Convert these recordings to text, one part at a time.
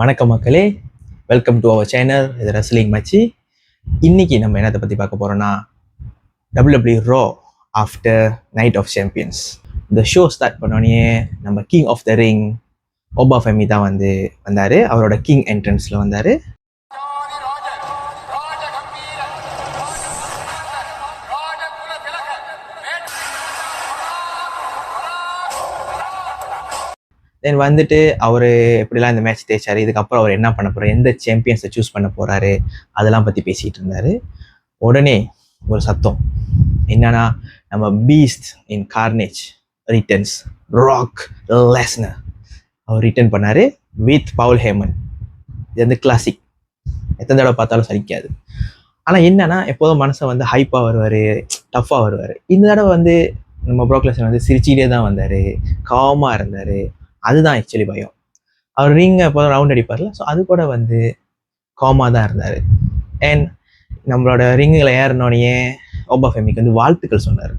வணக்கம் மக்களே, welcome to our channel. இது ரெஸ்லிங் மச்சி. இன்னைக்கு நம்ம என்னத்தை பற்றி பார்க்க போகிறோன்னா WWE Raw after night of champions. இந்த ஷோ ஸ்டார்ட் பண்ணோடனே நம்ம king of the ring Oba Femi தான் வந்தார். அவரோட கிங் என்ட்ரன்ஸில் வந்தார். தென் வந்துட்டு அவர் எப்படிலாம் இந்த மேட்ச் தேய்ச்சார், இதுக்கப்புறம் அவர் என்ன பண்ண போகிறார், எந்த சாம்பியன்ஸை சூஸ் பண்ண போகிறாரு, அதெல்லாம் பற்றி பேசிகிட்டு இருந்தார். உடனே ஒரு சத்தம் என்னன்னா, நம்ம பீஸ்ட் இன் கார்னேஜ் ரிட்டர்ன்ஸ், ராக் லெஸ்னர் அவர் ரிட்டர்ன் பண்ணார் வித் பவுல் ஹேமன். இது வந்து கிளாசிக், எத்தனை தடவை பார்த்தாலும் சலிக்காது. ஆனால் என்னன்னா, எப்போதும் மனசை ஹைப்பாக வருவார், டஃப்பாக வருவார். இந்த தடவை நம்ம ப்ரோக் லெஸ்னர் சிரிச்சிக்கிட்டே தான் வந்தார், காமாக இருந்தார். அதுதான் ஆக்சுவலி பயம். அவர் ரிங்கை எப்போதும் ரவுண்ட் அடிப்பார்ல, ஸோ அது கூட காமாக தான் இருந்தார். அண்ட் நம்மளோட ரிங்குகளை ஏறினோடனே ஓபா ஃபெமிக்கு வாழ்த்துக்கள் சொன்னார்.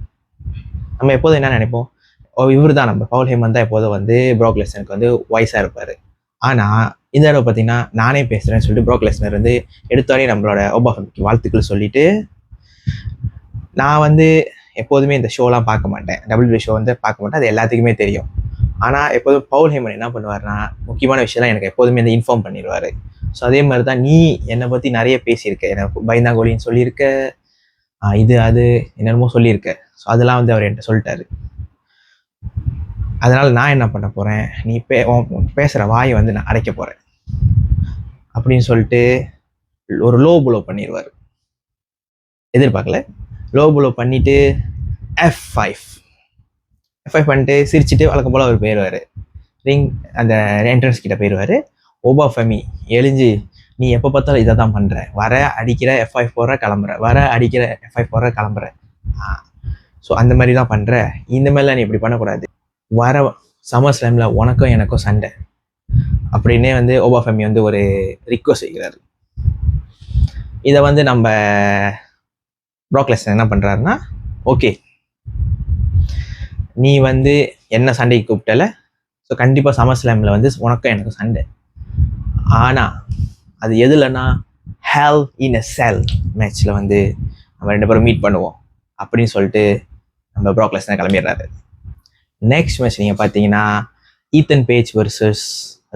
நம்ம எப்போதும் என்ன நினைப்போம், இவர் தான் நம்ம பவுல் ஹேமன் தான் எப்போதும் ப்ரோக் லெஸ்னருக்கு வாய்ஸாக இருப்பார். ஆனால் இந்த தடவை பார்த்தீங்கன்னா, நானே பேசுகிறேன்னு சொல்லிட்டு ப்ரோக் லெஸ்னர் எடுத்தோடனே நம்மளோட ஓபா ஃபெமிக்கு வாழ்த்துக்கள் சொல்லிட்டு, நான் எப்போதுமே இந்த ஷோலாம் பார்க்க மாட்டேன், WWE ஷோ பார்க்க மாட்டேன், அது எல்லாத்துக்குமே தெரியும். ஆனால் எப்போதும் பவுல் ஹேமன் என்ன பண்ணுவார்னா, முக்கியமான விஷயம்லாம் எனக்கு எப்போதுமே இன்ஃபார்ம் பண்ணிடுவார். ஸோ அதே மாதிரி தான் நீ என்னை பற்றி நிறைய பேசியிருக்க, எனக்கு பயந்தாங்கோலின்னு சொல்லியிருக்க, இது அது என்னென்னமோ சொல்லியிருக்க. ஸோ அதெல்லாம் அவர் என்கிட்ட சொல்லிட்டாரு. அதனால் நான் என்ன பண்ண போகிறேன், நீ பேசுகிற வாயை நான் அடைக்க போகிறேன் அப்படின்னு சொல்லிட்டு ஒரு லோ புலோ பண்ணிடுவார். எதிர்பார்க்கல, லோ புலோ பண்ணிவிட்டு F5 பண்ணிட்டு சிரிச்சுட்டு வழக்கம் போல் அவர் போயிடுவார். ரிங் அந்த என்ட்ரன்ஸ் கிட்ட போயிடுவார். ஓபா ஃபெமி எழிஞ்சு, நீ எப்போ பார்த்தாலும் இதை தான் பண்ணுற, வர அடிக்கிற F5 போடுற கிளம்புற, வர அடிக்கிற F5 போடுற கிளம்புற, ஸோ அந்த மாதிரி தான் பண்ணுற, இந்த மாதிரிலாம் நீ இப்படி பண்ணக்கூடாது, வர சம்மர் ஸ்லாமில் உனக்கும் எனக்கும் சண்டை அப்படின்னே ஓபா ஃபெமி ஒரு ரிக்வெஸ்ட் வைக்கிறாரு. இதை நம்ம ப்ரோக் லெஸ்னர் என்ன பண்ணுறாருன்னா, ஓகே நீ என்ன சண்டைக்கு கூப்பிட்டல, ஸோ கண்டிப்பாக சம்மர் ஸ்லாமில் உனக்கும் எனக்கு சண்டை, ஆனால் அது எதுலன்னா ஹெல் இன் எ செல் மேட்ச்சில் நம்ம 2 பேரும் மீட் பண்ணுவோம் அப்படின்னு சொல்லிட்டு நம்ம ப்ரோக் லெஸ்னர் கிளம்பிடுறாரு. நெக்ஸ்ட் மேட்ச் நீங்கள் பார்த்தீங்கன்னா Ethan Page versus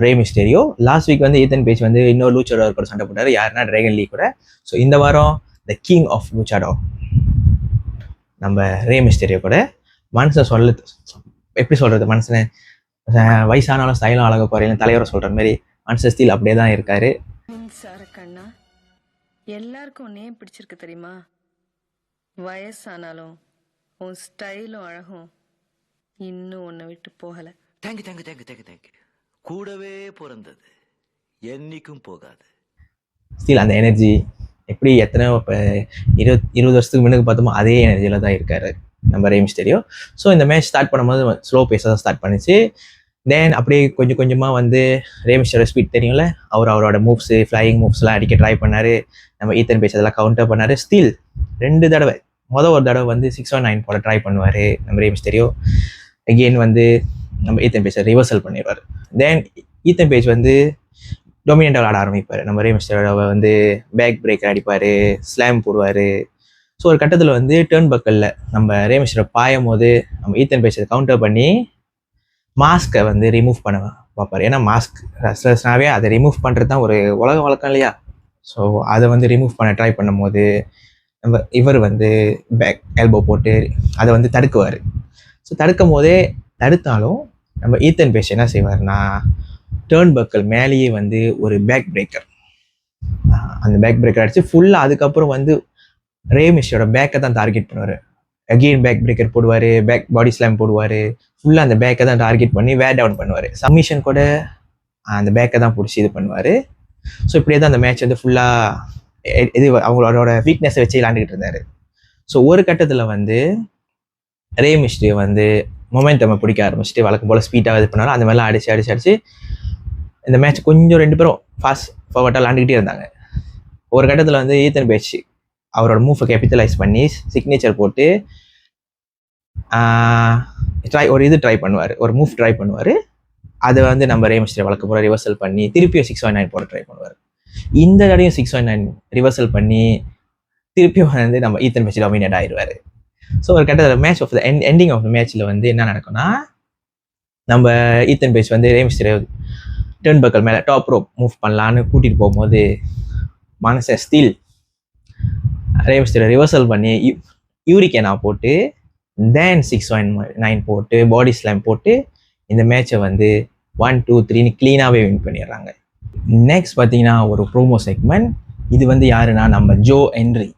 Rey Mysterio. Last week Ethan Page இன்னொரு லூச்சாடோர் கூட சண்டை போட்டார், யாருன்னா டிராகன் லீ கூட. ஸோ இந்த வாரம் த கிங் ஆஃப் லூச்சாடோ நம்ம ரே மிஸ்டீரியோ கூட. மனுஷன் எப்படி சொல்கிறது, மனுஷனை வயசானாலும் ஸ்டைலும் அழக குறையிலும் தலைவரை சொல்கிற மாதிரி மனுஷன் ஸ்டீல் அப்படியே தான் இருக்காரு. சாரக்கண்ணா, எல்லாருக்கும் உன்னையே பிடிச்சிருக்கு தெரியுமா, வயசானாலும் உன் ஸ்டைலும் அழகும் இன்னும் உன்னை விட்டு போகலை. Thank you thank you thank you thank you thank you. கூடவே பிறந்தது என்னைக்கும் போகாது. ஸ்டீல் அந்த எனர்ஜி எப்படி எத்தனை இப்போ 20 வருஷத்துக்கு முன்னுக்கு பார்த்தோமோ அதே எனர்ஜியில் தான் இருக்காரு நம்ம ரே மிஸ்டீரியோ. ஸோ இந்த மேட்ச் ஸ்டார்ட் பண்ணும்போது ஸ்லோ பேஸாக தான் ஸ்டார்ட் பண்ணிச்சு. தென் அப்படியே கொஞ்சம் கொஞ்சமாக ரே மிஸ்டீரியோ ஸ்பீட் தெரியும்ல, அவரோட மூவ்ஸு, ஃப்ளையிங் மூவ்ஸ்லாம் அடிக்க ட்ரை பண்ணார். நம்ம ஈத்தன் பேஜ் அதெல்லாம் கவுண்டர் பண்ணார். ஸ்டீல் 2 தடவை, ஒரு தடவை 619 போட ட்ரை பண்ணுவார் நம்ம ரே மிஸ்டீரியோ. அகெயின் நம்ம ஈத்தன் பேஜை ரிவர்சல் பண்ணிடுவார். தென் ஈத்தன் பேஜ் டொமினேட்டாக ஆட ஆரம்பிப்பார். நம்ம ரே மிஸ்டீரியோவை பேக் பிரேக்கர் அடிப்பார், ஸ்லாம் போடுவார். ஸோ ஒரு கட்டத்தில் டேர்ன் பக்கலில் நம்ம ரே மிஸ்டீரியோ பாயும் போது நம்ம ஈத்தன் பேஜை கவுண்டர் பண்ணி மாஸ்கை ரிமூவ் பண்ண பார்ப்பார். ஏன்னா மாஸ்க் ரெஸ்லர்ஸ்னாவே அதை ரிமூவ் பண்ணுறது தான் ஒரு உலக வழக்கம் இல்லையா. ஸோ அதை ரிமூவ் பண்ண ட்ரை பண்ணும் போது இவர் பேக் எல்போ போட்டு அதை தடுக்குவார். ஸோ தடுக்கும் போதே தடுத்தாலும் நம்ம ஈத்தன் பேஜ் என்ன செய்வார்னா, டேர்ன் பக்கல் மேலேயே ஒரு பேக் பிரேக்கர், அந்த பேக் பிரேக்கர் அடிச்சு ஃபுல்லாக அதுக்கப்புறம் ரே மிஸ்டீரியோட பேக்கை தான் டார்கெட் பண்ணுவார். அகெயின் பேக் பிரேக்கர் போடுவார், பேக் பாடி ஸ்லாம் போடுவார், ஃபுல்லாக அந்த பேக்கை தான் டார்கெட் பண்ணி வேர் டவுன் பண்ணுவார். சப்மிஷன் கூட அந்த பேக்கை தான் பிடிச்சி இது பண்ணுவார். ஸோ இப்படியே தான் அந்த மேட்ச் ஃபுல்லாக இது அவங்களோட வீக்னஸை வச்சு விளாண்டுக்கிட்டு இருந்தார். ஸோ ஒரு கட்டத்தில் ரே மிஸ்டீரியோ மொமெண்டமை பிடிக்க ஆரம்பிச்சுட்டு வழக்கம் போல் ஸ்பீடாக இது பண்ணாலும் அந்த மாதிரிலாம் அடிச்சு இந்த மேட்ச் கொஞ்சம் 2 பேரும் ஃபாஸ்ட் ஃபார்வர்டாக விளாண்டுக்கிட்டே இருந்தாங்க. ஒரு கட்டத்தில் ஈத்தன் பேஜ் அவரோட மூவை கேபிட்டலைஸ் பண்ணி சிக்னேச்சர் போட்டு ஒரு மூவ் ட்ரை பண்ணுவார். அதை வந்து நம்ம ரே மிஸ்டீரியோ வழக்கு போகிற ரிவர்சல் பண்ணி திருப்பியும் 619 போட ட்ரை பண்ணுவார். இந்த தடையும் 619 ரிவர்சல் பண்ணி திருப்பியும் வந்து நம்ம ஈத்தன் பேஜ் டாமினேட் ஆயிடுவார். ஸோ ஒரு கட்டத்தில் match of the ending of the மேட்ச்சில் வந்து என்ன நடக்கும்னா, நம்ம ஈத்தன் பேஜ் வந்து ரே மிஸ்டீரியோ டர்ன் பக்கல் மேலே டாப் ரோப் மூவ் பண்ணலான்னு கூட்டிகிட்டு போகும்போது மனசை ஸ்டீல் ரே மிஸ்டீரியோ ரிவர்சல் பண்ணி யூரிகேனா போட்டு தென் 619 போட்டு பாடி ஸ்லாம் போட்டு இந்த மேட்சை வந்து 1, 2, 3 க்ளீனாகவே வின் பண்ணிடுறாங்க. நெக்ஸ்ட் பார்த்தீங்கன்னா ஒரு ப்ரோமோ செக்மெண்ட். இது வந்து யாருன்னா நம்ம ஜோ என்ட்ரி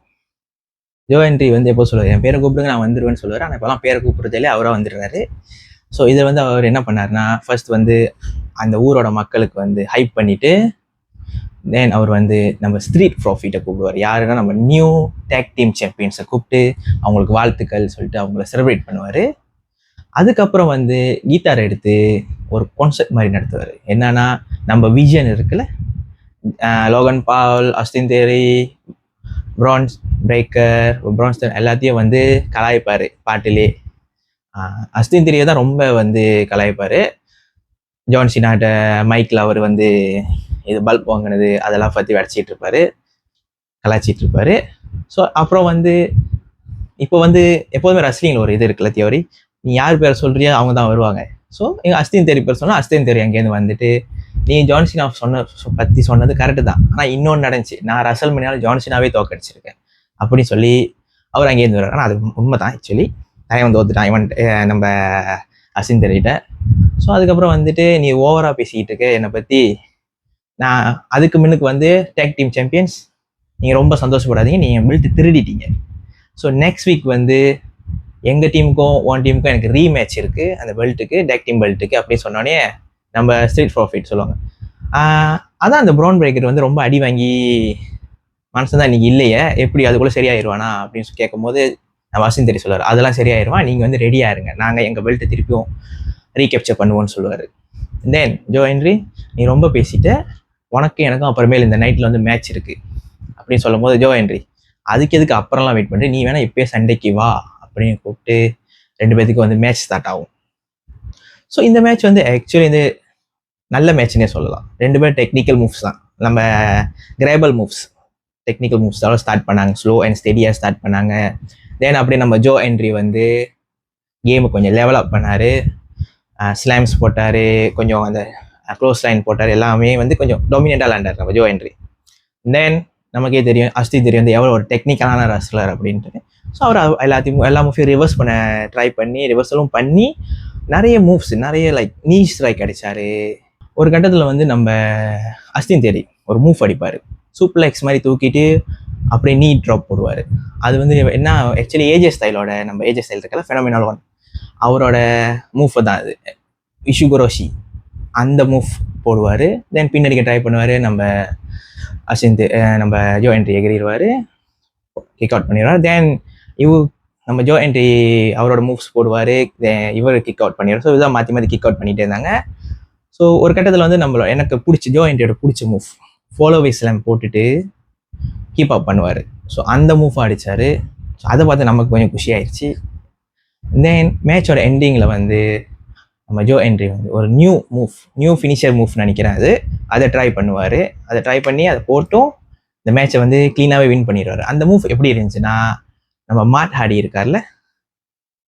வந்து எப்போ சொல்லுவார், என் பேரை கூப்பிடுங்க நான் வந்துடுவேன்னு சொல்லுவார். ஆனால் இப்போலாம் பேரை கூப்பிடுறதுலே அவராக வந்துடுறாரு. ஸோ இதில் வந்து அவர் என்ன பண்ணார்னா, ஃபர்ஸ்ட் வந்து அந்த ஊரோட மக்களுக்கு வந்து ஹைப் பண்ணிவிட்டு தென் அவர் வந்து நம்ம ஸ்ட்ரீட் ப்ராஃபிட்டை கூப்பிடுவார். யாருன்னா நம்ம நியூ டேக் டீம் சாம்பியன்ஸை கூப்பிட்டு அவங்களுக்கு வாழ்த்துக்கள் சொல்லிட்டு அவங்கள செலிப்ரேட் பண்ணுவார். அதுக்கப்புறம் வந்து கீட்டார் எடுத்து ஒரு கான்செர்ட் மாதிரி நடத்துவார். என்னன்னா நம்ம விஜன் இருக்குல்ல, லோகன் பால், ஆஸ்டின் தியரி, பிரான்ஸ் பிரேக்கர், பிரான்ஸ்டன் எல்லாத்தையும் வந்து கலாய்ப்பார் பாட்டிலே. ஆஸ்டின் தியரியை தான் ரொம்ப வந்து கலாய்ப்பார். ஜான் சினாட்ட மைக்கில் அவர் வந்து இது பல்ப் வாங்கினது அதெல்லாம் பற்றி கலாய்ச்சிட்டு இருப்பார். ஸோ அப்புறம் வந்து இப்போ வந்து எப்போதுமே ரஸ்லிங்கில் ஒரு இது இருக்குல்ல தியோரி, நீ யார் பேரை சொல்கிறியோ அவங்க தான் வருவாங்க. ஸோ எங்கள் அஸ்தின் தேரி பேர் சொன்னால் அஸ்தின் தேரி அங்கேருந்து வந்துட்டு நீ ஜான்சினா பற்றி சொன்னது கரெக்டு தான், ஆனால் இன்னொன்று நடந்துச்சு, நான் ரசல் மணியால் ஜான்சினாவே தோக்கடிச்சிருக்கேன் அப்படின்னு சொல்லி அவர் அங்கேருந்து வர்றாரு. ஆனால் அது உண்மை தான். ஆக்சுவலி டைம் தோத்துட்டான் இவன் நம்ம அஸ்தின் தேரிகிட்ட. ஸோ அதுக்கப்புறம் வந்துட்டு நீ ஓவராக பேசிக்கிட்டு இருக்க என்னை பற்றி, நான் அதுக்கு முன்னுக்கு வந்து டேக் டீம் சாம்பியன்ஸ் நீங்கள் ரொம்ப சந்தோஷப்படாதீங்க, நீங்கள் பெல்ட் திருடிட்டீங்க. ஸோ நெக்ஸ்ட் வீக் வந்து எங்கள் டீமுக்கும் ஒன் டீமுக்கும் எனக்கு ரீமேட்ச் இருக்குது அந்த பெல்ட்டுக்கு, டேக் டீம் பெல்ட்டுக்கு அப்படின்னு சொன்னோடனே நம்ம ஸ்ட்ரீட் ப்ராஃபிட் சொல்லுவாங்க. அதான் அந்த ப்ரௌன் பிரேக்கர் வந்து ரொம்ப அடி வாங்கி மனசு தான் இன்னைக்கு இல்லையே, எப்படி அதுக்குள்ளே சரியாயிருவானா அப்படின்னு கேட்கும்போது நம்ம அஸ்தின் தேரி சொல்லுவார், அதெல்லாம் சரியாயிருவான், நீங்கள் வந்து ரெடியாக இருங்க, நாங்கள் எங்கள் பெல்ட்டை திருப்பியும் ரீகேப்சர் பண்ணுவோன்னு சொல்லுவார். தென் ஜோ ஹென்றி, நீ ரொம்ப பேசிட்ட, உனக்கு எனக்கும் அப்புறமேல் இந்த நைட்டில் வந்து மேட்ச் இருக்குது அப்படின்னு சொல்லும் போது ஜோ ஹென்றி, அதுக்கு எதுக்கு அப்புறம்லாம் வெயிட் பண்ணுறேன், நீ வேணா இப்போயே சண்டைக்கு வா அப்படின்னு கூப்பிட்டு 2 பேத்துக்கு வந்து மேட்ச் ஸ்டார்ட் ஆகும். ஸோ இந்த மேட்ச் வந்து ஆக்சுவலி வந்து நல்ல மேட்ச்னே சொல்லலாம். 2 பேர் டெக்னிக்கல் மூவ்ஸ் தான், நம்ம கிரேபல் மூவ்ஸ் டெக்னிக்கல் மூவ்ஸ் தான் ஸ்டார்ட் பண்ணாங்க, ஸ்லோ அண்ட் ஸ்டெடியாக ஸ்டார்ட் பண்ணாங்க. தென் அப்படியே நம்ம ஜோ ஹென்றி வந்து கேமை கொஞ்சம் லெவல் அப் பண்ணார், ஸ்லாம்ஸ் போட்டார், கொஞ்சம் அந்த க்ளோஸ் லைன் போட்டார், எல்லாமே வந்து கொஞ்சம் டொமினேட்டாக விளாண்டார் நம்ம ஜோ ஹென்றி. தென் நமக்கே தெரியும் அஸ்தின் தேரி வந்து எவ்வளோ ஒரு டெக்னிக்கலான ரஸ்லர் அப்படின்ட்டு. ஸோ அவர் எல்லா மூவ்ஸையும் ரிவர்ஸ் பண்ண ட்ரை பண்ணி ரிவர்ஸலும் பண்ணி நிறைய மூவ்ஸ், நிறைய லைக் நீ ஸ்ட்ரைக் அடித்தார். ஒரு கட்டத்தில் வந்து நம்ம அஸ்தின் தேரி ஒரு மூவ் அடிப்பார், சூப்பர்லெக்ஸ் மாதிரி தூக்கிட்டு அப்படியே நீ ட்ராப் போடுவார். அது வந்து என்ன ஆக்சுவலி ஏஜே ஸ்டைலோட, நம்ம ஏஜே ஸ்டைல் இருக்கல ஃபெனோமினல் ஒன், அவரோட மூவ் தான் அது, இஷுகுரோஷி அந்த மூவ் போடுவார். தென் பின்னடிக்க ட்ரை பண்ணுவார், நம்ம ஜோ ஹென்றி எகிரிடுவார், கிக் அவுட் பண்ணிடுவார். தென் நம்ம ஜோ ஹென்றி அவரோட மூவ்ஸ் போடுவார், இவர் கிக் அவுட் பண்ணிடுவார். ஸோ இதான் மாற்றி மாற்றி கிக் அவுட் பண்ணிகிட்டே இருந்தாங்க. ஸோ ஒரு கட்டத்தில் வந்து எனக்கு பிடிச்ச ஜோ ஹென்ரியோட பிடிச்ச மூவ் ஃபாலோவே ஸ்லாம் போட்டுட்டு கீப் அப் பண்ணுவார். ஸோ அந்த மூவ் அடித்தார். ஸோ அதை பார்த்து நமக்கு கொஞ்சம் குஷியாயிடுச்சு. தென் மேட்சோட எண்டிங்கில் வந்து நம்ம ஜோ ஹென்றி வந்து ஒரு நியூ ஃபினிஷர் மூவ் நினைக்கிறேன் அதை ட்ரை பண்ணுவார். அதை ட்ரை பண்ணி அதை போட்டும் இந்த மேட்சை வந்து க்ளீனாகவே வின் பண்ணிடுவார். அந்த மூவ் எப்படி இருந்துச்சுன்னா, நம்ம மாட் ஹார்டி இருக்கார்ல,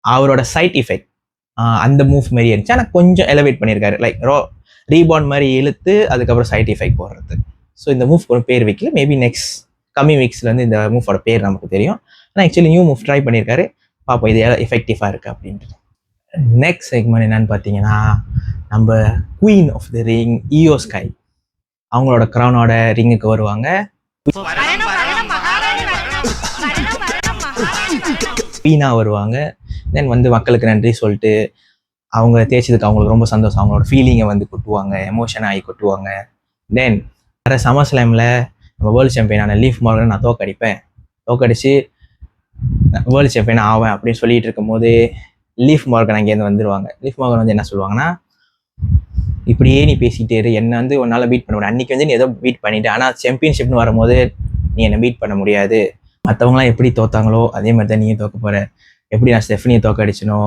அவரோட சைட் எஃபெக்ட் அந்த மூவ் மாதிரி இருந்துச்சு, ஆனால் கொஞ்சம் எலவேட் பண்ணியிருக்காரு, லைக் ரீபாண்ட் மாதிரி இழுத்து அதுக்கப்புறம் சைட் எஃபெக்ட் போடுறது. ஸோ இந்த மூவ் ஒரு பேர் வைக்கல, மேபி நெக்ஸ்ட் கம்மிங் வீக்ஸில் வந்து இந்த மூவோட பேர் நமக்கு தெரியும். ஆனால் ஆக்சுவலி நியூ மூவ் ட்ரை பண்ணியிருக்காரு, பார்ப்போம் இது எஃபெக்டிவாக இருக்குது அப்படின்ட்டு. நெக்ஸ்ட் செக்மெண்ட் என்னன்னு பார்த்தீங்கன்னா, நம்ம queen of the ring Iyo Sky அவங்களோட க்ரௌனோட ரிங்குக்கு வருவாங்க. குவீனா வருவாங்க. தென் வந்து மக்களுக்கு நன்றி சொல்லிட்டு அவங்க தேய்ச்சதுக்கு அவங்களுக்கு ரொம்ப சந்தோஷம், அவங்களோட ஃபீலிங்கை வந்து கொட்டுவாங்க, எமோஷன் ஆகி கொட்டுவாங்க. தென் வேறு சம்மர் ஸ்லாமில் நம்ம வேர்ல்டு சாம்பியனான லீஃப் மார்கனை நான் தோக்கடிச்சு வேர்ல்டு சாம்பியன் ஆவேன் அப்படின்னு சொல்லிட்டு இருக்கும்போது லீஃப் மார்கன் அங்கேருந்து வந்துடுவாங்க. லீஃப் மார்கன் வந்து என்ன சொல்லுவாங்கன்னா, இப்படியே நீ பேசிகிட்டே இரு, என்னை வந்து உன்னால் பீட் பண்ண முடியாது, அன்றைக்கி வந்து நீ ஏதோ பீட் பண்ணிவிட்டு, ஆனால் சாம்பியன்ஷிப்னு வரும்போது நீ என்னை பீட் பண்ண முடியாது, மற்றவங்களாம் எப்படி தோத்தாங்களோ அதே மாதிரி தான் நீயும் தோக்க போகிற, எப்படி நான் ஸ்டெஃபனியை தோக்கடிச்சனோ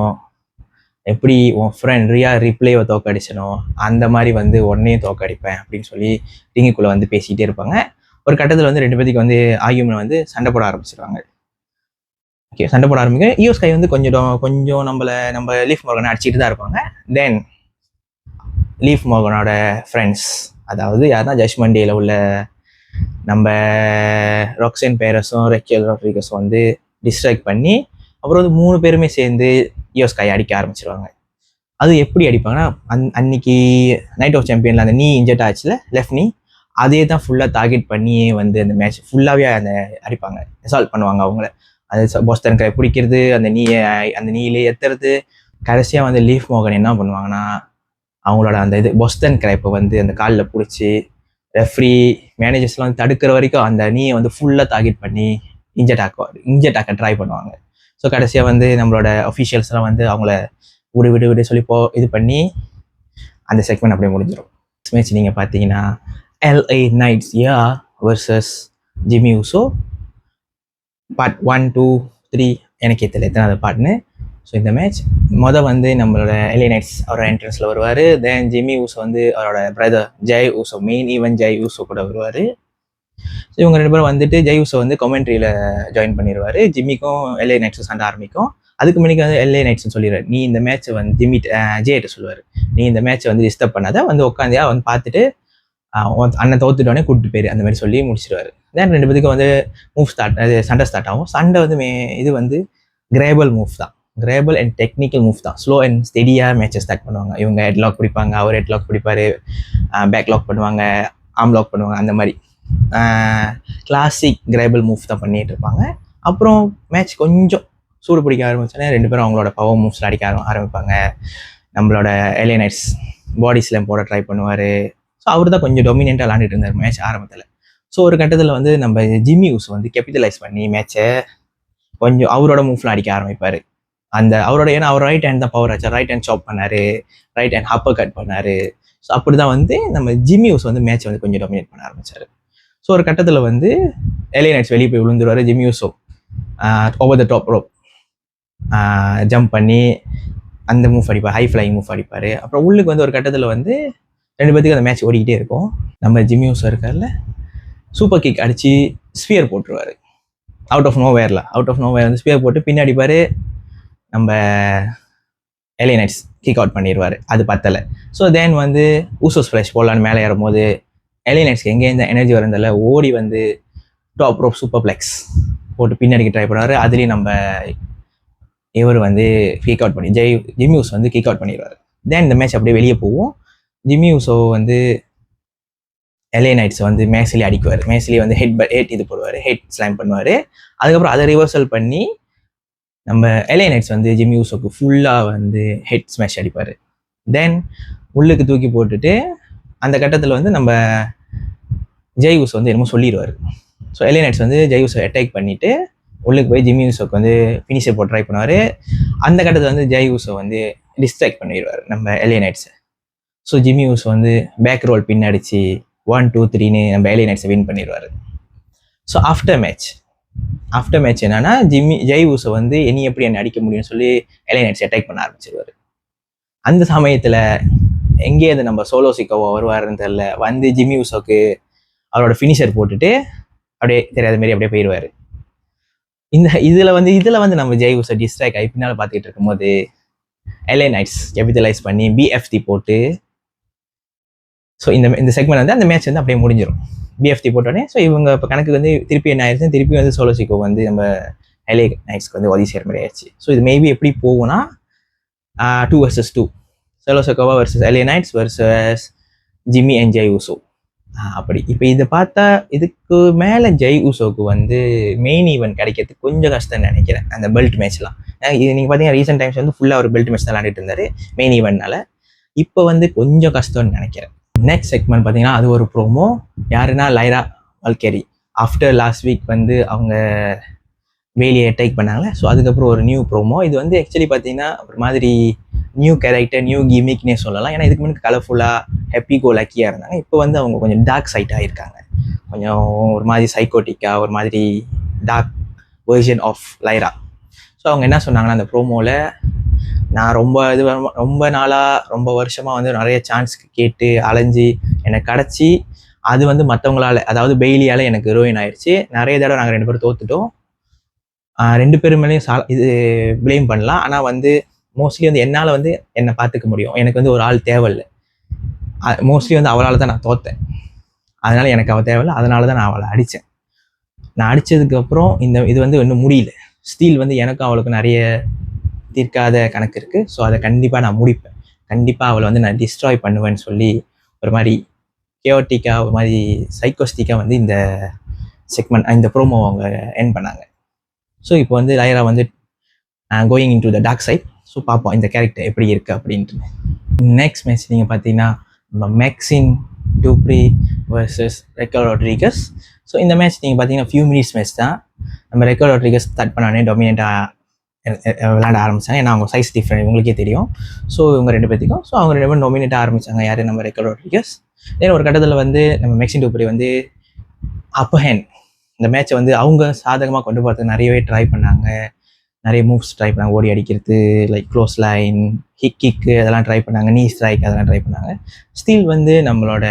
எப்படி உன் ஃப்ரெண்ட் ரிப்ளேவை தோக்கடிச்சனோ அந்த மாதிரி வந்து உடனே தோக்கடிப்பேன் அப்படின்னு சொல்லி ரிங்குக்குள்ளே வந்து பேசிக்கிட்டே இருப்பாங்க. ஒரு கட்டத்தில் வந்து 2 பேத்துக்கு வந்து ஆர்கியூமெண்ட் வந்து சண்டை போட ஆரம்பிச்சிருவாங்க. ஓகே, சண்டை போட ஆரம்பிங்க. ஈயோ ஸ்கை வந்து கொஞ்சம் நம்ம லீஃப் மார்கனை அடிச்சுட்டு தான் இருப்பாங்க. தென் லீஃப் மார்கனோட ஃப்ரெண்ட்ஸ், அதாவது யாருன்னா ஜட்ஜ்மெண்ட் டேல உள்ள நம்ம ராக்ஸன் பேரஸும் ரெக்கேல் ராட்ரிகஸும் வந்து டிஸ்ட்ராக்ட் பண்ணி அப்புறம் வந்து 3 பேருமே சேர்ந்து ஈயோ ஸ்கை அடிக்க ஆரம்பிச்சிருவாங்க. அது எப்படி அடிப்பாங்கன்னா, அன்னைக்கு நைட் ஆஃப் சாம்பியனில் அந்த நீ இன்ஜெக்ட் ஆச்சுல, லெஃப்ட் நீ, அதே தான் ஃபுல்லாக டார்கெட் பண்ணியே வந்து அந்த மேட்ச் ஃபுல்லாகவே அந்த அடிப்பாங்க, அசால்ட் பண்ணுவாங்க அவங்கள. அது போஸ்டன் கிரை பிடிக்கிறது, அந்த நீலே ஏற்றுறது. கடைசியாக வந்து லீஃப் மோகன் என்ன பண்ணுவாங்கன்னா, அவங்களோட அந்த போஸ்டன் கிரைப்பை வந்து அந்த காலில் பிடிச்சி ரெஃப்ரி மேனேஜர்ஸ்லாம் வந்து தடுக்கிற வரைக்கும் அந்த நீயை வந்து ஃபுல்லாக டார்கெட் பண்ணி இன்ஜெக்ட் ஆக்க ட்ரை பண்ணுவாங்க. ஸோ கடைசியாக வந்து நம்மளோட அஃபீஷியல்ஸ்லாம் வந்து அவங்கள விடு சொல்லி இது பண்ணி அந்த செக்மெண்ட் அப்படியே முடிஞ்சிடும். மேட்ச் நீங்கள் பார்த்தீங்கன்னா LA Knights versus Jimmy Uso, part 1, 2, 3 எனக்கே தெரியல எத்தனை பார்ட்னு. ஸோ இந்த மேட்ச் வந்து நம்மளோட LA Knights அவரோட என்ட்ரன்ஸில் வருவார். தென் ஜிம்மி ஊசோ வந்து அவரோட brother Jai Uso, main event Jai Uso கூட வருவார். ஸோ இவங்க 2 பேரும் வந்துட்டு ஜெய் ஊசோ வந்து கமெண்ட்ரியில் ஜாயின் பண்ணிடுவார். ஜிம்மிக்கும் LA Knights சண்டை ஆரம்பிக்கும். அதுக்கு முன்னாடி வந்து LA Knights சொல்லிடுவார், நீ இந்த மேட்ச்சை வந்து ஜேட்ட சொல்லுவார், நீ இந்த மேட்ச்சை வந்து டிஸ்டர்ப் பண்ணாத, வந்து உட்காந்தியா வந்து பார்த்துட்டு அண்ணன் தோத்துட்டோடனே கூப்பிட்டு போயிரு, அந்த மாதிரி சொல்லி முடிச்சிடுவார். தென் 2 பேத்துக்கும் வந்து சண்டை ஸ்டார்ட் ஆகும். சண்டை வந்து இது வந்து கிரேபல் மூவ் தான், கிரேபல் அண்ட் டெக்னிக்கல் மூவ் தான். ஸ்லோ அண்ட் ஸ்டெடியாக மேட்சை ஸ்டார்ட் பண்ணுவாங்க. இவங்க ஹெட் லாக் பிடிப்பாங்க, அவர் ஹெட் லாக் பிடிப்பார், பேக் லாக் பண்ணுவாங்க, ஆர்ம் லாக் பண்ணுவாங்க. அந்த மாதிரி கிளாசிக் கிரேபல் மூவ் தான் பண்ணிட்டு இருப்பாங்க. அப்புறம் மேட்ச் கொஞ்சம் சூடு பிடிக்க ஆரம்பிச்சோன்னே 2 பேரும் அவங்களோட பவர் மூவ்ஸில் அடிக்க ஆரம்பிப்பாங்க. நம்மளோட LA Knights பாடி ஸ்லாம் போட ட்ரை பண்ணுவார். ஸோ அவர் தான் கொஞ்சம் டொமினெண்ட்டாக விளாண்டுட்டு இருந்தார் மேட்ச் ஆரம்பத்தில். ஸோ ஒரு கட்டத்தில் வந்து நம்ம ஜிம்மி ஊஸ் வந்து கேபிட்டலைஸ் பண்ணி மேட்சை கொஞ்சம் அவரோட மூவ்லாம் அடிக்க ஆரம்பிப்பார். ஏன்னா அவர் ரைட் ஹேண்ட் தான் பவர் ஆச்சு, ரைட் ஹேண்ட் சாப் பண்ணார், ரைட் ஹேண்ட் ஹப்பர் கட் பண்ணார். ஸோ அப்படி தான் வந்து நம்ம ஜிம்மி ஊஸ் வந்து மேட்சை வந்து கொஞ்சம் டொமினேட் பண்ண ஆரம்பித்தார். ஸோ ஒரு கட்டத்தில் வந்து LA Knights வெளியே போய் விழுந்துருவார். Jimmy Uso over the top rope jump பண்ணி அந்த மூவ் அடிப்பார், ஹை ஃப்ளைங் மூவ் அடிப்பார். அப்புறம் உள்ளுக்கு வந்து ஒரு கட்டத்தில் வந்து 2 பேத்துக்கு அந்த மேட்ச் ஓடிக்கிட்டே இருக்கும். நம்ம ஜிம்மி ஊசோ இருக்கார்ல, சூப்பர் கிக் அடித்து ஸ்பியர் போட்டுருவார். அவுட் ஆஃப் நோவேர் வந்து ஸ்பியர் போட்டு பின்னாடிப்பார். நம்ம LA Knights கிக் அவுட் பண்ணிடுவார். அது பத்தலை. ஸோ தென் வந்து ஊசோஸ் ஃப்ளஷ் போடலான்னு மேலே ஏறும்போது LA Knightsக்கு எங்கேருந்து எனர்ஜி வரதில்ல, ஓடி வந்து டாப் ரோப் சூப்பர் பிளெக்ஸ் போட்டு பின்னாடிக்கு ட்ரை பண்ணுவார். அதுலேயும் நம்ம இவர் வந்து கிக் அவுட் பண்ணி ஜிம்மி ஊசோ வந்து கிக் அவுட் பண்ணிடுவார். தென் இந்த மேட்ச் அப்படியே வெளியே போவோம். ஜிம்மி ஊசோ வந்து LA Knights வந்து மேக்ஸ்லேயே அடிக்குவார். மேக்ஸ்லேயே வந்து ஹெட் இது போடுவார், ஹெட் ஸ்லாம் பண்ணுவார். அதுக்கப்புறம் அதை ரிவர்சல் பண்ணி நம்ம LA Knights வந்து ஜிம்மி ஊசோக்கு ஃபுல்லாக வந்து ஹெட் ஸ்மாஷ் அடிப்பார். தென் உள்ளுக்கு தூக்கி போட்டுட்டு அந்த கட்டத்தில் வந்து நம்ம ஜெய் ஊசோ வந்து என்னமோ சொல்லிடுவார். ஸோ LA Knights வந்து ஜெய் ஊசோ அட்டாக் பண்ணிவிட்டு உள்ளுக்கு போய் ஜிம்மி ஊசோக்கு வந்து ஃபினிஷர் போட்டு ட்ரை பண்ணுவார். அந்த கட்டத்தில் வந்து ஜெய் ஊசோ வந்து டிஸ்ட்ராக்ட் பண்ணிடுவார் நம்ம LA Knights. So Jimmy Uso வந்து பேக் ரோல் பின் அடிச்சு 1, 2, 3ன்னு நம்ம LA Knights வின் பண்ணிடுவார். ஸோ ஆஃப்டர் மேட்ச் என்னன்னா ஜெய் ஊசோ வந்து எப்படி என்னை அடிக்க முடியும்னு சொல்லி LA Knights அட்டாக் பண்ண ஆரம்பிச்சிருவார். அந்த சமயத்தில் எங்கே அது நம்ம சோலோ சிக்கோவோ வருவாருன்னு தெரியல, வந்து ஜிம்மி ஊசோக்கு அவரோட ஃபினிஷர் போட்டுட்டு அப்படியே தெரியாத மாரி அப்படியே போயிடுவார். இதில் வந்து நம்ம ஜெய் ஊசோ டிஸ்ட்ராக்ட் ஆகி பின்னால் பார்த்துக்கிட்டு இருக்கும்போது LA Knights கேபிட்டலைஸ் பண்ணி BFT போட்டு, ஸோ இந்த செக்மெண்ட் வந்து அந்த மேட்ச் வந்து அப்படியே முடிஞ்சிடும். BFT போட்டோடனே ஸோ இவங்க இப்போ கணக்கு வந்து திருப்பி என்ன ஆயிடுச்சு, திருப்பி வந்து சோலோ சிக்கோ வந்து நம்ம LA Knightsக்கு வந்து உதவி செய்கிற மாதிரி ஆயிடுச்சு. ஸோ இது மேபி எப்படி போகும்னா 2 vs 2, solo சிக்கோவா versus LA Knights versus Jimmy and Jai Uso. அப்படி இப்போ இதை பார்த்தா இதுக்கு மேலே ஜெய் ஊசோக்கு வந்து மெயின் ஈவெண்ட் கிடைக்கிறதுக்கு கொஞ்சம் கஷ்டம்னு நினைக்கிறேன். அந்த பெல்ட் மேட்ச்லாம் இது நீங்கள் பார்த்தீங்கன்னா ரீசெண்ட் டைம்ஸ் வந்து ஃபுல்லாக ஒரு பெல்ட் மேட்ச் தான் விளாண்டுட்டு இருந்தார் மெயின் ஈவெண்ட்னால. இப்போ வந்து கொஞ்சம் கஷ்டம்னு நினைக்கிறேன். நெக்ஸ்ட் செக்மெண்ட் பார்த்தீங்கன்னா அது ஒரு ப்ரோமோ. யாருன்னா லைரா வால்கேரி. ஆஃப்டர் லாஸ்ட் வீக் வந்து அவங்க வேலியை அட்டாக் பண்ணாங்களே, ஸோ அதுக்கப்புறம் ஒரு நியூ ப்ரோமோ. இது வந்து ஆக்சுவலி பார்த்தீங்கன்னா ஒரு மாதிரி நியூ கேரக்டர், நியூ கிமிக்னே சொல்லலாம். ஏன்னா இதுக்கு முன்னாடி கலர்ஃபுல்லாக ஹாப்பி கோ லக்கியாக இருந்தாங்க. இப்போ வந்து அவங்க கொஞ்சம் டார்க் சைட்டாக இருக்காங்க, கொஞ்சம் ஒரு மாதிரி சைக்கோட்டிக்காக, ஒரு மாதிரி dark version of Lyra. So அவங்க என்ன சொன்னாங்கன்னா அந்த ப்ரோமோவில் நான் ரொம்ப நாளாக ரொம்ப வருஷமாக வந்து நிறைய சான்ஸ் கேட்டு அலைஞ்சி எனக்கு கிடச்சி அது வந்து மற்றவங்களால, அதாவது பெய்லியால் எனக்கு ஹீரோயின் ஆயிடுச்சு. நிறைய தடவை நாங்கள் 2 பேரும் தோத்துட்டோம். 2 பேர் மேலேயும் இது ப்ளேம் பண்ணலாம். ஆனால் வந்து மோஸ்ட்லி வந்து என்னால் வந்து என்னை பார்த்துக்க முடியும். எனக்கு வந்து ஒரு ஆள் தேவையில்ல. மோஸ்ட்லி வந்து அவளால் தான் நான் தோத்தேன். அதனால் எனக்கு அவள் தேவையில்ல. அதனால தான் நான் அவளை அடித்தேன். நான் அடித்ததுக்கப்புறம் இது வந்து இன்னும் முடியல. ஸ்டீல் வந்து எனக்கும் அவளுக்கும் நிறைய தீர்க்காத கணக்கு இருக்குது. ஸோ அதை கண்டிப்பாக நான் முடிப்பேன். கண்டிப்பாக அவளை வந்து நான் டிஸ்ட்ராய் பண்ணுவேன்னு சொல்லி ஒரு மாதிரி கேயோட்டிக்காக, ஒரு மாதிரி சைக்கோஸ்டிக்காக வந்து இந்த செக்மெண்ட், இந்த ப்ரோமோ அவங்க என் பண்ணாங்க. ஸோ இப்போ வந்து லைரா வந்து going into the dark side. So பார்ப்போம் இந்த கேரக்டர் எப்படி இருக்குது அப்படின்ட்டு. நெக்ஸ்ட் மேட்ச் நீங்கள் பார்த்தீங்கன்னா நம்ம மேக்ஸின் டூப்ரி வர்சஸ் ரெக்கல் ராட்ரிகஸ். ஸோ இந்த மேட்ச் நீங்கள் பார்த்தீங்கன்னா ஃபியூ மினிட்ஸ் மேட்ச் தான். நம்ம ரெக்கல் ராட்ரிகஸ் ஸ்டார்ட் பண்ணோடனே டொமினேட்டாக விளையாட ஆரம்பித்தாங்க. ஏன்னா அவங்க சைஸ் டிஃப்ரெண்ட் உங்களுக்கே தெரியும். ஸோ இவங்க 2 பேர்த்துக்கும் அவங்க 2 பேரும் டொமினேட்டாக ஆரம்பித்தாங்க. யார்? நம்ம ரெக்கல் ராட்ரிகஸ். தென் ஒரு கட்டத்தில் வந்து நம்ம மேக்ஸின் டூப்ரி வந்து அப்பர் ஹேண்ட் இந்த மேட்சை வந்து அவங்க சாதகமாக கொண்டு போகிறதுக்கு நிறையவே ட்ரை பண்ணாங்க. நிறைய மூவ்ஸ் ட்ரை பண்ணாங்க. ஓடி அடிக்கிறது, லைக் க்ளோஸ் லைன், கிக்கு அதெல்லாம் ட்ரை பண்ணாங்க. நீ ஸ்ட்ரைக் அதெல்லாம் ட்ரை பண்ணாங்க. ஸ்டில் வந்து நம்மளோட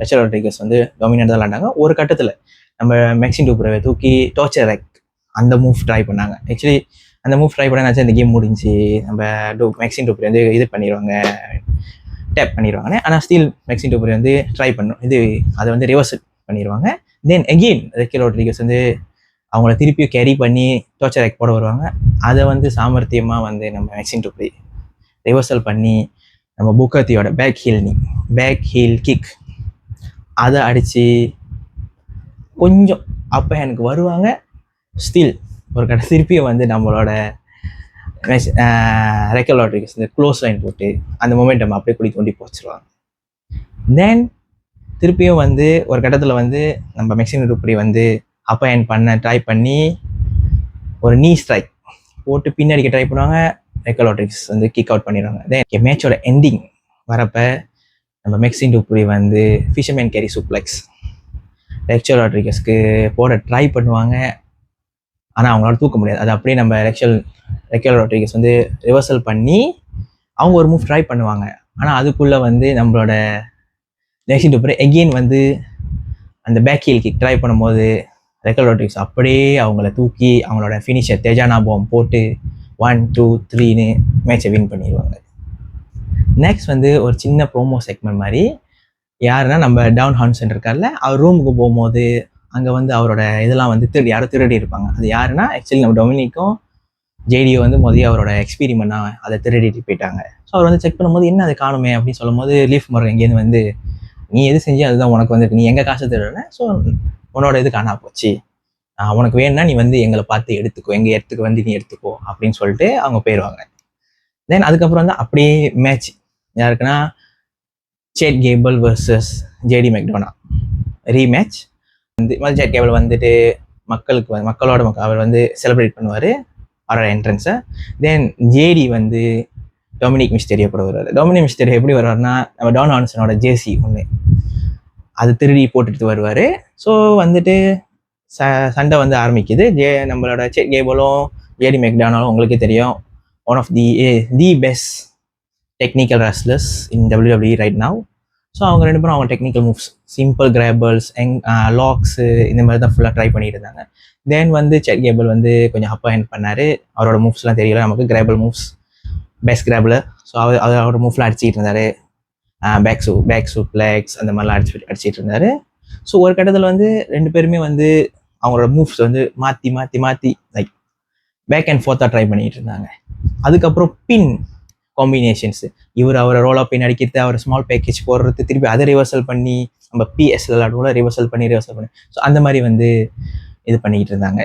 ரெக்கல் ராட்ரிகஸ் வந்து டொமினேட் தான் விளாண்டாங்க. ஒரு கட்டத்தில் நம்ம மேக்ஸின் டூப்ரியை தூக்கி டார்ச்சர் ரெக் அந்த மூவ் ட்ரை பண்ணாங்க. ஆக்சுவலி அந்த மூவ் ட்ரை பண்ணாச்சு இந்த கேம் முடிஞ்சு நம்ம மேக்ஸின் டூப்ரி வந்து இது பண்ணிடுவாங்க, டேப் பண்ணிடுவாங்க. ஆனால் ஸ்டில் மேக்ஸின் டூப்ரி வந்து ட்ரை பண்ணும் அதை வந்து ரிவர்ஸ் பண்ணிடுவாங்க. தென் அகெயின் ரெக்கல் ராட்ரிகஸ் வந்து அவங்கள திருப்பியும் கேரி பண்ணி டார்ச்சர் ரெக் போட வருவாங்க. அதை வந்து சாமர்த்தியமாக வந்து நம்ம மேக்ஸின் டூப்ரி ரிவர்சல் பண்ணி நம்ம புக்கத்தியோட பேக் ஹீல் கிக் அதை அடித்து கொஞ்சம் அப்போ எனக்கு வருவாங்க. ஸ்டில் ஒரு கடை திருப்பியும் வந்து நம்மளோட ரெக்கல் ராட்ரிகஸ் இந்த க்ளோஸ் லைன் போட்டு அந்த மொமெண்ட் நம்ம அப்படியே குடி தோண்டி போச்சிருவாங்க. தென் திருப்பியும் வந்து ஒரு கட்டத்தில் வந்து நம்ம மேக்ஸின் டூப்ரி வந்து அப்போ ஹேண்ட் பண்ண ட்ரை பண்ணி ஒரு நீ ஸ்ட்ரைக் போட்டு பின்னாடிக்க ட்ரை பண்ணுவாங்க. ரெக்கல் ராட்ரிகஸ் வந்து கிக் அவுட் பண்ணிடுவாங்க. தென் மேட்சோட எண்டிங் வரப்போ நம்ம மேக்ஸின் டூப்ரி வந்து ஃபிஷர்மேன் கேரி சூப்ளெக்ஸ் ரெக்கல் ராட்ரிகஸ்க்கு போட ட்ரை பண்ணுவாங்க. ஆனால் அவங்களால தூக்க முடியாது. அது அப்படியே நம்ம ரெக்கல் ராட்ரிகஸ் வந்து ரிவர்சல் பண்ணி அவங்க ஒரு மூவ் ட்ரை பண்ணுவாங்க. ஆனால் அதுக்குள்ளே வந்து நம்மளோட மேக்ஸின் டூப்ரி எகெயின் வந்து அந்த பேக் ஹீல் கிக் ட்ரை பண்ணும்போது ரெக்கல் ராட்ரிகஸ் அப்படியே அவங்கள தூக்கி அவங்களோட ஃபினிஷர் தேஜானா பாம் போட்டு 1 2 3ன்னு மேட்சை வின் பண்ணிடுவாங்க. நெக்ஸ்ட் வந்து ஒரு சின்ன ப்ரோமோ செக்மெண்ட் மாதிரி. யாருன்னா நம்ம டவுன் ஹான்சன் இருக்கார்ல, அவர் ரூமுக்கு போகும்போது அங்கே வந்து அவரோட இதெல்லாம் வந்து யாரோ திருடி இருப்பாங்க. அது யாருன்னா ஆக்சுவலி நம்ம டொமினிக்கும் ஜேடியோ வந்து முதல்ல அவரோட எக்ஸ்பீரிமெண்ட்டாக அதை திருடிட்டு போயிட்டாங்க. ஸோ அவர் வந்து செக் பண்ணும்போது என்ன அது காணுமே அப்படின்னு சொல்லும் போது லீஃப் மரம் எங்கேருந்து வந்து நீ எது செஞ்சு அதுதான் உனக்கு வந்து நீ எங்கள் காசை திருடுன, ஸோ உன்னோட இது காணா போச்சு, உனக்கு வேணும்னா நீ வந்து எங்களை பார்த்து எடுத்துக்கோ, எங்கள் இடத்துக்கு வந்து நீ எடுத்துக்கோ அப்படின்னு சொல்லிட்டு அவங்க போயிடுவாங்க. தென் அதுக்கப்புறம் வந்து அப்படியே மேட்ச் யாருக்குன்னா Chad Gable versus JD McDonagh rematch. வந்து சேட் கேபிள் வந்துட்டு மக்களோட அவர் வந்து செலிப்ரேட் பண்ணுவார் அவரோட என்ட்ரன்ஸை. தென் ஜேடி வந்து டொமினிக் மிஸ்டீரியோ கூட வருவார். டொமினிக் மிஸ்டீரியோ எப்படி வருவார்னா நம்ம டவுன் ஹான்சனோட ஜேசி ஒன்று அது திருடி போட்டுட்டு வருவார். ஸோ வந்துட்டு சண்டை வந்து ஆரம்பிக்குது. நம்மளோட சேட் கேபிளும் ஜேடி மெக்டோனாலும் உங்களுக்கே தெரியும் one of the best technical wrestlers in WWE right now. So அவங்க 2 பேரும் அவங்க technical moves simple grapples locks இந்த மாதிரி தான் ஃபுல்லாக ட்ரை பண்ணிட்டு இருந்தாங்க. தென் வந்து சேட் கேபிள் வந்து கொஞ்சம் அப்பர் ஹேண்ட் பண்ணார். அவரோட மூவ்ஸ்லாம் தெரியல நமக்கு, கிராபிள் மூவ்ஸ் பெஸ்ட் கிராபிளர். ஸோ அவரோட மூவ்லாம் அடிச்சுட்டு இருந்தார். பேக் சூப்ளெக்ஸ் அந்த மாதிரிலாம் அடிச்சுட்டு இருந்தார். ஸோ ஒரு கட்டத்தில் வந்து 2 பேருமே வந்து அவங்களோட மூவ்ஸ் வந்து மாற்றி லைக் பேக் அண்ட் ஃபோர்த்தாக ட்ரை பண்ணிட்டு இருந்தாங்க. அதுக்கப்புறம் பின் காம்பினேஷன்ஸ், இவர் அவரை ரோலா பின் அடிக்கிறது, அவர் ஸ்மால் பேக்கேஜ் போடுறது, திருப்பி அதை ரிவர்சல் பண்ணி நம்ம பிஎஸ்எல் விளாடுவோம் ரிவர்சல் பண்ணி ஸோ அந்த மாதிரி வந்து இது பண்ணிக்கிட்டு இருந்தாங்க.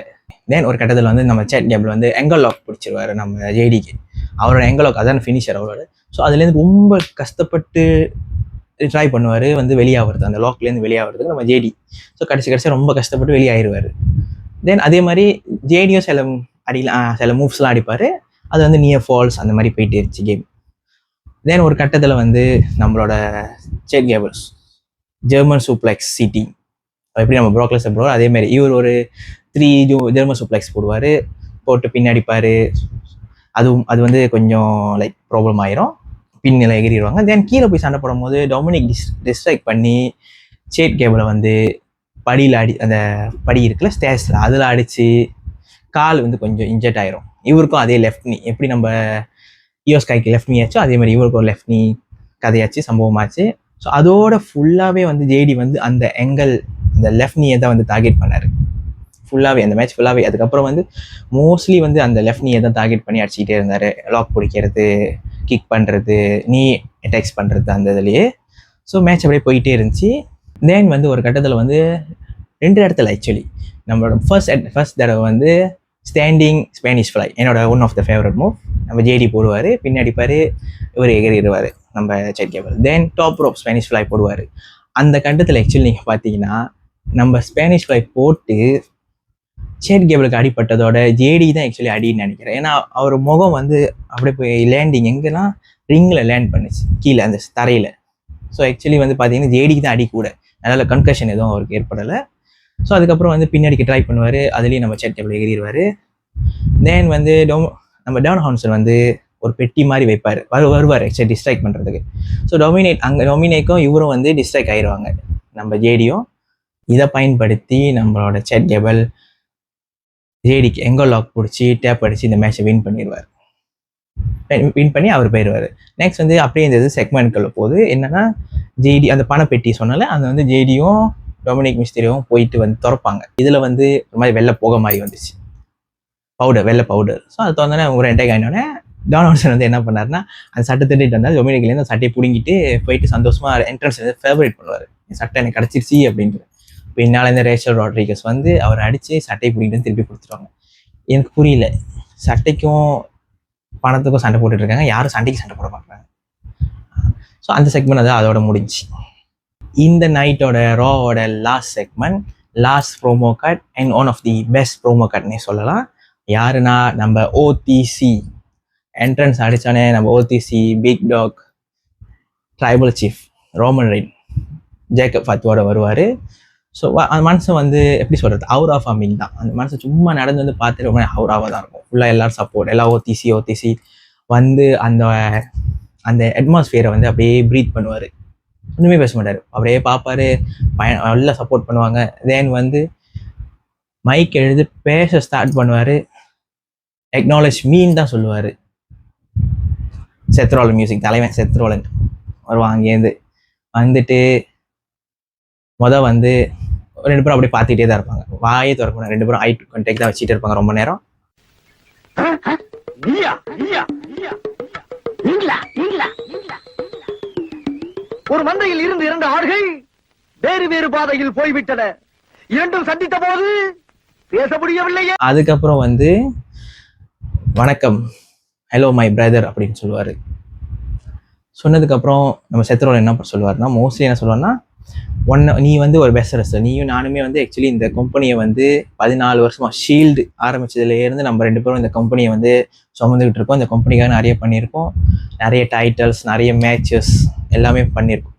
தென் ஒரு கட்டத்தில் வந்து நம்ம சேட் கேபிள் வந்து எங்கல் லாக் பிடிச்சிருவாரு நம்ம ஜேடிக்கு. அவரோட எங்கல் லாக் அதான் ஃபினிஷர் அவரோட. ஸோ அதுலேருந்து ரொம்ப கஷ்டப்பட்டு ட்ரை பண்ணுவார் வந்து வெளியாகிறது, அந்த லாக்லேருந்து வெளியாகிறதுக்கு நம்ம ஜேடி. ஸோ கடைசி ரொம்ப கஷ்டப்பட்டு வெளியாகிடுவார். தென் அதே மாதிரி ஜேடியும் சில மூவ்ஸ்லாம் அடிப்பார். அது வந்து நியர் ஃபால்ஸ் அந்த மாதிரி போயிட்டு இருந்துச்சு கேம். தென் ஒரு கட்டத்தில் வந்து நம்மளோட சேட் கேபிள்ஸ் ஜெர்மன் சூப்ளெக்ஸ் சிட்டி எப்படி நம்ம ப்ரோக்லெஸ் போடுவோம் அதே மாதிரி இவர் ஒரு 3 ஜெர்மன் சூப்ளெக்ஸ் போடுவார், போட்டு பின்னாடிப்பார். அது வந்து கொஞ்சம் லைக் ப்ராப்ளம் ஆயிரும், பின்னில எகிறிடுவாங்க. தென் கீழே போய் சண்டை போடும்போது டொமினிக் டிஸ்ட்ராக்ட் பண்ணி சேட் கேபிளை வந்து படியில் அந்த படி இருக்குல்ல ஸ்டேர்ஸில் அதில் அடித்து கால் வந்து கொஞ்சம் இன்ஜெக்ட் ஆயிரும். இவருக்கும் அதே லெஃப்ட் நீ எப்படி நம்ம ஈயோ ஸ்கைக்கு லெஃப்ட் நீ ஆச்சோ அதே மாதிரி இவருக்கு ஒரு லெஃப்ட் நீ கதையாச்சு, சம்பவமாச்சு. ஸோ அதோட ஃபுல்லாகவே வந்து ஜேடி வந்து அந்த எங்கல் அந்த லெஃப்ட் நீயை தான் வந்து டார்கெட் பண்ணார் ஃபுல்லாகவே, அந்த மேட்ச் ஃபுல்லாகவே. அதுக்கப்புறம் வந்து மோஸ்ட்லி வந்து அந்த லெஃப்ட் நீயை தான் டார்கெட் பண்ணி அடிச்சுக்கிட்டே இருந்தார். லாக் பிடிக்கிறது, கிக் பண்ணுறது, நீ அட்டாக்ஸ் பண்ணுறது அந்த இதுலேயே. ஸோ மேட்ச் அப்படியே போயிட்டே இருந்துச்சு. தென் வந்து ஒரு கட்டத்தில் வந்து 2 இடத்துல ஆக்சுவலி நம்மளோட ஃபர்ஸ்ட் தடவை வந்து ஸ்டாண்டிங் ஸ்பானிஷ் ஃப்ளை என்னோட one of the favourite move. நம்ம ஜேடி போடுவார், பின்னாடிப்பார், இவர் எகிறிடுவார் நம்ம சேட் கேபிள். தென் டாப் ரோப் ஸ்பானிஷ் ஃப்ளை போடுவார். அந்த கட்டத்தில் ஆக்சுவலி நீங்கள் பார்த்தீங்கன்னா நம்ம ஸ்பானிஷ் ஃப்ளை போட்டு சேட் கேபிளுக்கு அடிப்பட்டதோட ஜேடி தான் ஆக்சுவலி அடின்னு நினைக்கிறேன். ஏன்னா அவர் முகம் வந்து அப்படியே போய் லேண்டிங் எங்கன்னா ரிங்கில் லேண்ட் பண்ணுச்சு கீழே அந்த தரையில். ஸோ ஆக்சுவலி வந்து பார்த்தீங்கன்னா ஜேடிக்கு தான் அடி கூட, அதனால் கன்கஷன் எதுவும் அவருக்கு ஏற்படலை. ஸோ அதுக்கப்புறம் வந்து பின்னாடிக்கு ட்ரை பண்ணுவார், அதுலேயும் நம்ம சேட் கேபிள் எகிறிடுவார். தென் வந்து நம்ம டான் ஹான்சன் வந்து ஒரு பெட்டி மாதிரி வைப்பார், வருவார் ஆக்சுவலி டிஸ்ட்ராக்ட் பண்ணுறதுக்கு. ஸோ டொமினேக்கும் இவரும் வந்து டிஸ்ட்ராக்ட் ஆயிடுவாங்க நம்ம ஜேடியும். இதை பயன்படுத்தி நம்மளோட சேட் கேபிள் ஜேடிக்கு எங்கோ லாக் பிடிச்சி டேப் அடித்து இந்த மேட்சை வின் பண்ணி அவர் போயிடுவார். நெக்ஸ்ட் வந்து அப்படியே இந்த இது செக்மெண்ட்குள்ள போகுது. என்னன்னா ஜேடி அந்த பணப்பெட்டி சொன்னால அந்த வந்து ஜேடியும் டொமினிக் மிஸ்டீரியோவும் போயிட்டு வந்து திறப்பாங்க. இதில் வந்து ஒரு மாதிரி வெள்ளை புகை மாதிரி வந்துச்சு, வெள்ளை பவுடர். ஸோ அது திறந்தோடனே ஒரு அட்டாக் ஆகினோடனே டான் ஹான்சன் வந்து என்ன பண்ணாருன்னா அந்த சட்டை திட்டிட்டு வந்தால் டொமினிக்லேருந்து அந்த சட்டையை பிடிங்கிட்டு போயிட்டு சந்தோஷமாக என்ட்ரன்ஸ் வந்து ஃபேவரேட் பண்ணுவார், என் சட்டை எனக்கு கிடச்சிருச்சு அப்படின்ட்டு. பின்னால் இந்த ரேச்சல் ராட்ரிகஸ் வந்து அவர் அடித்து சட்டையை பிடிக்கிட்டு திருப்பி கொடுத்துருவாங்க. எனக்கு புரியல, சட்டைக்கும் பணத்துக்கும் சண்டை போட்டுட்ருக்காங்க, யாரும் சண்டைக்கு சண்டை போட மாட்டாங்க. ஸோ அந்த செக்மெண்ட் அது அதோட முடிஞ்சு. இந்த நைட்டோட ராவோட last segment, last promo card and one of the best promo கார்ட்னே சொல்லலாம். யாருன்னா நம்ம ஓடிசி என்ட்ரன்ஸ் அடித்தானே நம்ம OTC big dog tribal chief Roman Reigns Jacob ஃபத்துவோட வருவார். ஸோ அந்த மனுஷன் வந்து எப்படி சொல்கிறது, அவுரா ஃபார்மிங் தான். அந்த மனுஷன் சும்மா நடந்து வந்து பார்த்துட்டு ரொம்ப அவுராவாக தான் இருக்கும். ஃபுல்லாக எல்லோரும் சப்போர்ட், எல்லாம் ஓடிசி வந்து அந்த அந்த அட்மாஸ்ஃபியரை வந்து அப்படியே ப்ரீத் பண்ணுவார். ஒன்றுமே பேச மாட்டார், அப்படியே பார்ப்பார், நல்லா சப்போர்ட் பண்ணுவாங்க. தென் வந்து மைக் எழுதி பேச ஸ்டார்ட் பண்ணுவார், எக்னாலஜ் மீன் தான் சொல்லுவார். செத்ரோலன் மியூசிக் தலைவன் செத்ரோலன் வருவான் அங்கேருந்து வந்துட்டு வந்து 2 பேரும் அப்படியே பார்த்துக்கிட்டே தான் இருப்பாங்க, வாயே திறக்கணும். 2 பேரும் ஐ கான்டாக்ட் தான் வச்சுட்டு இருப்பாங்க ரொம்ப நேரம். ஒரு மந்தையில் இருந்து 2 ஆடுகள் வேறு வேறு பாதையில் போய்விட்டன. இரண்டும் சந்தித்த போது பேச முடியவில்லையே. அதுக்கப்புறம் வந்து வணக்கம், ஹலோ மை பிரதர் அப்படின்னு சொல்லுவார். சொன்னதுக்கப்புறம் நம்ம செத்ரோல என்ன சொல்லுவார்னா, மோஸ்ட்லி என்ன சொல்லுவார்னா, நீ வந்து ஒரு பெஸ்ட் ரெஸ்லர், நீயும் நானுமே வந்து ஆக்சுவலி இந்த கம்பெனியை வந்து 14 வருஷமாக ஷீல்டு ஆரம்பிச்சதுலேருந்து நம்ம 2 பேரும் இந்த கம்பெனியை வந்து சுமந்துக்கிட்டு இருக்கோம். இந்த கம்பெனிக்காக நிறைய பண்ணியிருக்கோம், நிறைய டைட்டில்ஸ், நிறைய மேட்சஸ் எல்லாமே பண்ணியிருக்கோம்.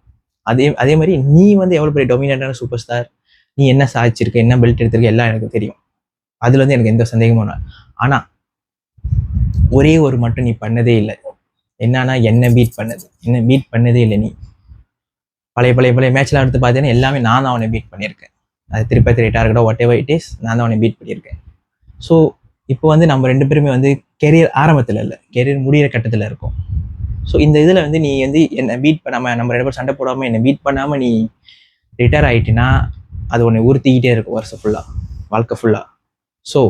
அதே மாதிரி நீ வந்து எவ்வளோ பெரிய டொமினேட்டான சூப்பர் ஸ்டார், நீ என்ன சாதிச்சிருக்க, என்ன பெல்ட் எடுத்திருக்க எல்லாம் எனக்கு தெரியும், அதில் வந்து எனக்கு எந்த சந்தேகமும் இல்லை. ஆனால் ஒரே ஒரு மட்டும் நீ பண்ணதே இல்லை, என்னன்னா என்ன பீட் பண்ணதே இல்லை. நீ பழைய மேட்ச்லாம் எடுத்து பார்த்தீங்கன்னா எல்லாமே நான் தான் அவனை பீட் பண்ணியிருக்கேன். அது திருப்பி டார்கெட்டோ வாட் எவர் இட் இஸ், நான் தான் அவனை பீட் பண்ணியிருக்கேன். ஸோ இப்போ வந்து நம்ம 2 பேருமே வந்து கெரியர் ஆரம்பத்தில் இல்லை, கெரியர் முடிகிற கட்டத்தில் இருக்கும். ஸோ இந்த இதில் வந்து நீ வந்து என்னை பீட் பண்ணாமல், நம்ம 2 பேரும் சண்டை போடாமல் என்னை பீட் பண்ணாமல் நீ ரிட்டையர் ஆகிட்டினா அது உன்னை உறுத்திக்கிட்டே இருக்கும் வருஷம் ஃபுல்லாக, வாழ்க்கை ஃபுல்லாக. ஸோ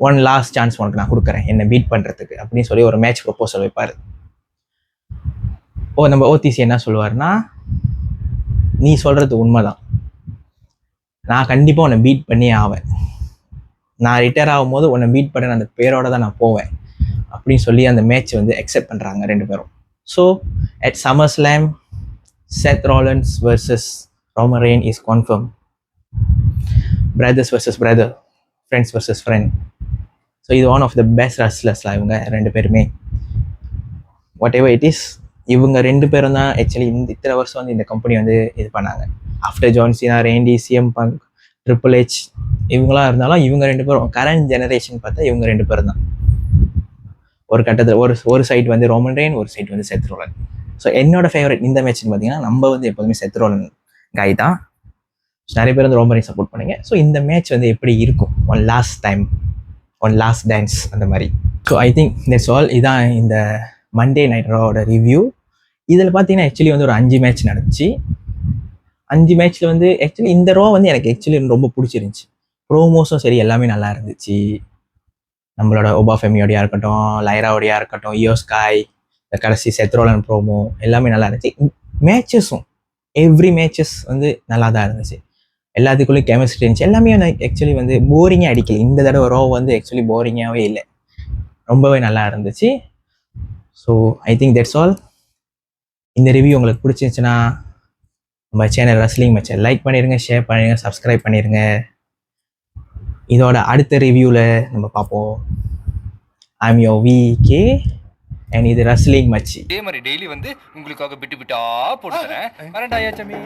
ஒன் லாஸ்ட் சான்ஸ் உனக்கு நான் கொடுக்குறேன் என்னை பீட் பண்ணுறதுக்கு அப்படின்னு சொல்லி ஒரு மேட்ச் ப்ரொப்போசல் வைப்பார். நம்ம ஓடிசி என்ன சொல்லுவார்னா, நீ சொல்கிறது உண்மைதான், நான் கண்டிப்பாக உன்னை பீட் பண்ணியே ஆவேன், நான் ரிட்டையர் ஆகும்போது உன்னை பீட் பண்ண அந்த பேரோட தான் நான் போவேன் அப்படின்னு சொல்லி அந்த மேட்ச் வந்து அக்செப்ட் பண்ணுறாங்க 2 பேரும். So at SummerSlam, Seth Rollins versus Roman Reigns is confirmed. Brothers versus brother, friends versus friend. So இது ஒன் ஆஃப் த பெஸ்ட் ரெஸ்லர்ஸ்லாம் இவங்க 2 பேருமே. வாட் எவர் இட் இஸ், இவங்க 2 பேரும் தான் ஆக்சுவலி இத்தனை வருஷம் வந்து இந்த கம்பெனி வந்து இது பண்ணாங்க. After John Cena, Randy, CM Punk, triple H இவங்களாம் இருந்தாலும் இவங்க 2 பேரும் கரண்ட் ஜெனரேஷன் பார்த்தா இவங்க 2 பேரும் தான். ஒரு கட்டத்தில் ஒரு சைடு வந்து ரோமன் ரெயின், ஒரு சைடு வந்து செத் ரோலன். ஸோ என்னோட ஃபேவரட் இந்த மேட்ச்னு பார்த்தீங்கன்னா நம்ம வந்து எப்போதுமே செத் ரோலன் காய் தான். நிறைய பேர் வந்து ரோமன் ரெயின் சப்போர்ட் பண்ணுங்க. ஸோ இந்த மேட்ச் வந்து எப்படி இருக்கும், ஒன் லாஸ்ட் டான்ஸ் அந்த மாதிரி. So I think that's all. இதான் இந்த மண்டே நைட் ராவோட ரிவ்யூ. இதில் பார்த்தீங்கன்னா ஆக்சுவலி வந்து ஒரு 5 மேட்ச் நடந்துச்சு. 5 மேட்ச்சில் வந்து ஆக்சுவலி இந்த ரோ வந்து எனக்கு ஆக்சுவலி ரொம்ப பிடிச்சிருந்துச்சி. ப்ரோமோஸும் சரி எல்லாமே நல்லா இருந்துச்சு. நம்மளோட ஒபா ஃபெமியோடையா இருக்கட்டும், லைராவோடையா இருக்கட்டும், இயோ ஸ்காய், இந்த கடைசி செத் ரோலன் ப்ரோமோ எல்லாமே நல்லா இருந்துச்சு. மேட்சஸும் எவ்ரி மேட்சஸ் வந்து நல்லா தான் இருந்துச்சு. எல்லாத்துக்குள்ளேயும் கெமிஸ்ட்ரி இருந்துச்சு. எல்லாமே ஆக்சுவலி வந்து போரிங்காக அடிக்கல. இந்த தடவை ரோ வந்து ஆக்சுவலி போரிங்காகவே இல்லை, ரொம்பவே நல்லா இருந்துச்சு. So I think that's all. இந்த ரிவ்யூ உங்களுக்கு பிடிச்சிருந்துச்சுன்னா நம்ம சேனல் ரெஸ்லிங் மேட்சை லைக் பண்ணிடுங்க, ஷேர் பண்ணிடுங்க, சப்ஸ்கிரைப் பண்ணிடுங்க. இதோட அடுத்த ரிவ்யூவில் நம்ம பார்ப்போம். ஐம் யோர் VK அண்ட் இது ரெஸ்லிங் மச்சி. இதே மாதிரி டெய்லி வந்து உங்களுக்காக பிட்டு பிட்டா போட்டு தரேன். வரேன்டா ஐயாச்சாமி.